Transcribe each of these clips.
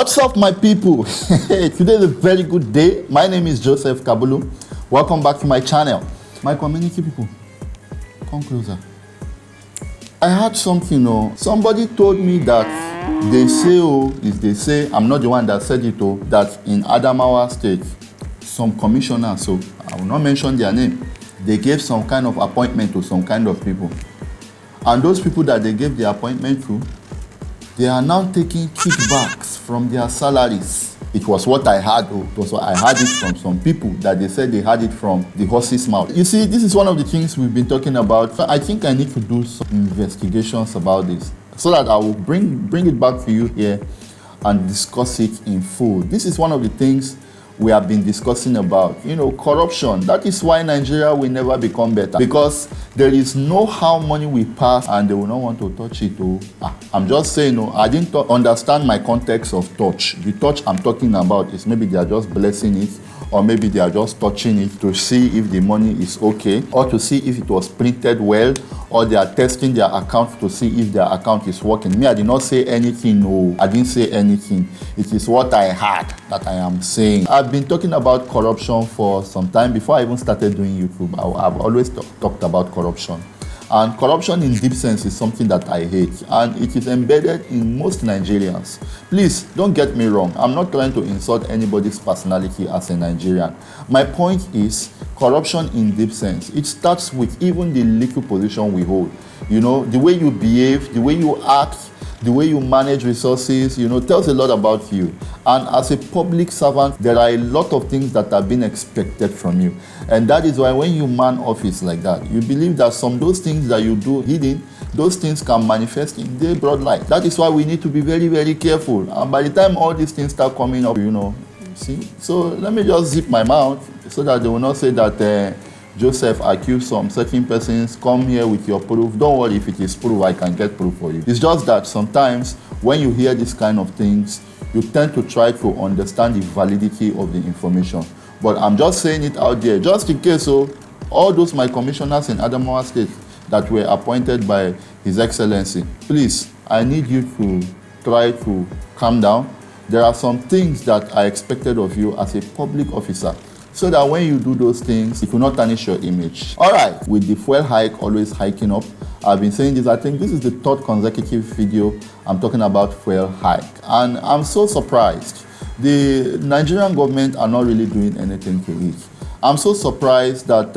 What's up, my people? Today is a very good day. My name is Joseph Kabulu. Welcome back to my channel. My community people, come closer. I heard something, somebody told me that they say, I'm not the one that said it, that in Adamawa State, some commissioners, so I will not mention their name, they gave some kind of appointment to some kind of people. And those people that they gave the appointment to, they are now taking kickbacks from their salaries. It was what I heard. I heard it from some people that they said they had it from the horse's mouth. You see, this is one of the things we've been talking about. I think I need to do some investigations about this so that I will bring it back to you here and discuss it in full. This is one of the things we have been discussing about, corruption. That is why Nigeria will never become better, because there is no how money will pass and they will not want to touch it. I'm just saying, I didn't understand my context of touch. The touch I'm talking about is maybe they are just blessing it, or maybe they are just touching it to see if the money is okay, or to see if it was printed well, or they are testing their account to see if their account is working. Me, I did not say anything. No, I didn't say anything. It is what I heard that I am saying. I've been talking about corruption for some time. Before I even started doing YouTube, I've always talked about corruption. And corruption in deep sense is something that I hate, and it is embedded in most Nigerians. Please, don't get me wrong. I'm not trying to insult anybody's personality as a Nigerian. My point is, corruption in deep sense, it starts with even the little position we hold. The way you behave, the way you act, the way you manage resources, tells a lot about you. And as a public servant, there are a lot of things that are being expected from you. And that is why when you man office like that, you believe that some of those things that you do hidden, those things can manifest in the broad light. That is why we need to be very, very careful. And by the time all these things start coming up, see. So let me just zip my mouth so that they will not say that Joseph accused some certain persons. Come here with your proof. Don't worry, if it is proof, I can get proof for you. It's just that sometimes when you hear these kind of things, you tend to try to understand the validity of the information. But I'm just saying it out there, just in case. So all those my commissioners in Adamawa State that were appointed by His Excellency, please, I need you to try to calm down. There are some things that are expected of you as a public officer, so that when you do those things, it will not tarnish your image. All right, with the fuel hike always hiking up, I've been saying this, I think this is the third consecutive video I'm talking about fuel hike. And I'm so surprised. The Nigerian government are not really doing anything to it. I'm so surprised that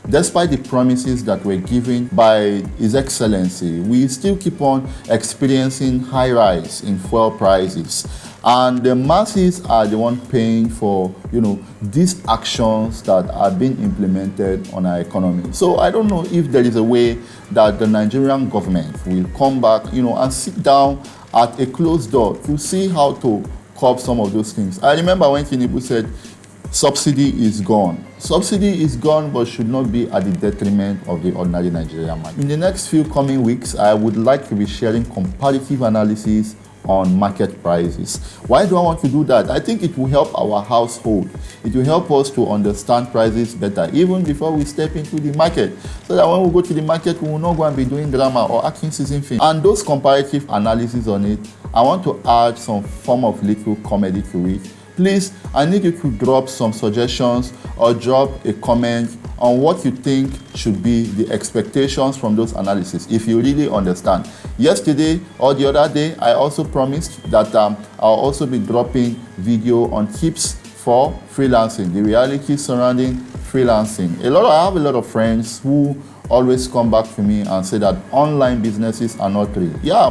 despite the promises that were given by His Excellency, we still keep on experiencing high rise in fuel prices. And the masses are the one paying for, these actions that are being implemented on our economy. So I don't know if there is a way that the Nigerian government will come back, and sit down at a closed door to see how to curb some of those things. I remember when Tinubu said, subsidy is gone. Subsidy is gone, but should not be at the detriment of the ordinary Nigerian man. In the next few coming weeks, I would like to be sharing comparative analysis on market prices. Why do I want to do that? I think it will help our household. It will help us to understand prices better, even before we step into the market, so that when we go to the market, we will not go and be doing drama or acting season film. And those comparative analysis on it, I want to add some form of little comedy to it. Please, I need you to drop some suggestions or drop a comment on what you think should be the expectations from those analyses, if you really understand. Yesterday or the other day, I also promised that I'll also be dropping video on tips for freelancing, the reality surrounding freelancing. I have a lot of friends who always come back to me and say that online businesses are not real. Yeah,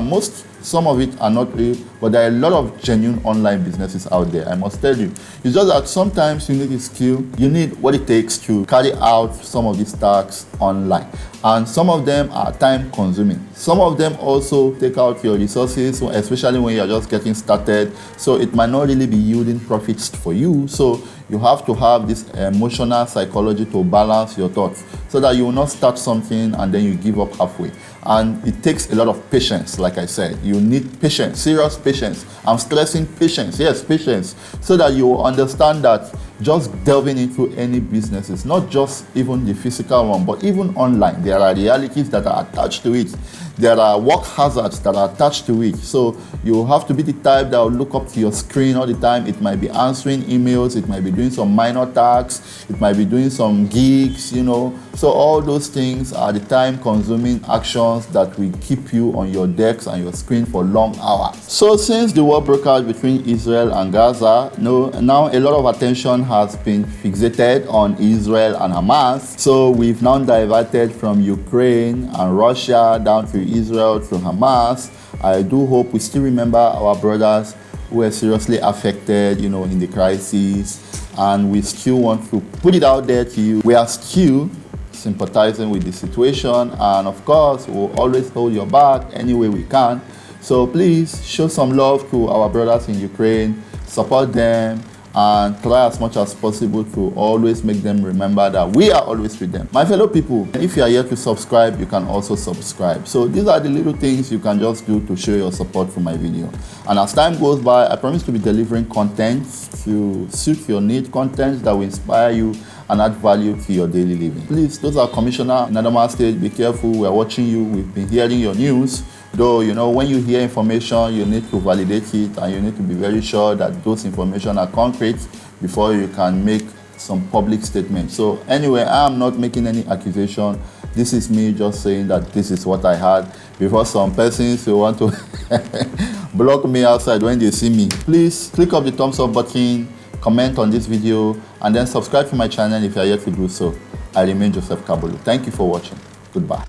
some of it are not real, but there are a lot of genuine online businesses out there, I must tell you. It's just that sometimes you need a skill, you need what it takes to carry out some of these tasks online. And some of them are time consuming. Some of them also take out your resources, especially when you're just getting started. So it might not really be yielding profits for you. So you have to have this emotional psychology to balance your thoughts, so that you will not start something and then you give up halfway. And it takes a lot of patience. Like I said, you need patience, serious patience. I'm stressing patience, yes, patience, so that you will understand that just delving into any businesses, not just even the physical one, but even online. There are realities that are attached to it. There are work hazards that are attached to it. So you have to be the type that will look up to your screen all the time. It might be answering emails, it might be doing some minor tasks, it might be doing some gigs, you know. So all those things are the time-consuming actions that will keep you on your decks and your screen for long hours. So since the war broke out between Israel and Gaza, now a lot of attention has been fixated on Israel and Hamas. So we've now diverted from Ukraine and Russia down to Israel to Hamas. I do hope we still remember our brothers who were seriously affected, you know, in the crisis, and we still want to put it out there to you. We are still sympathizing with the situation, and of course we'll always hold your back any way we can. So please show some love to our brothers in Ukraine, support them, and try as much as possible to always make them remember that we are always with them. My fellow people, if you are yet to subscribe, you can also subscribe. So these are the little things you can just do to show your support for my video. And as time goes by, I promise to be delivering content to suit your need, content that will inspire you and add value to your daily living. Please, those are Commissioner in Adamawa State, be careful. We're watching you. We've been hearing your news. Though, you know, when you hear information, you need to validate it, and you need to be very sure that those information are concrete before you can make some public statements. So anyway, I'm not making any accusation. This is me just saying that this is what I had, before some persons who want to block me outside when they see me. Please click up the thumbs up button, comment on this video, and then subscribe to my channel if you are yet to do so. I remain Joseph Kabulu. Thank you for watching. Goodbye.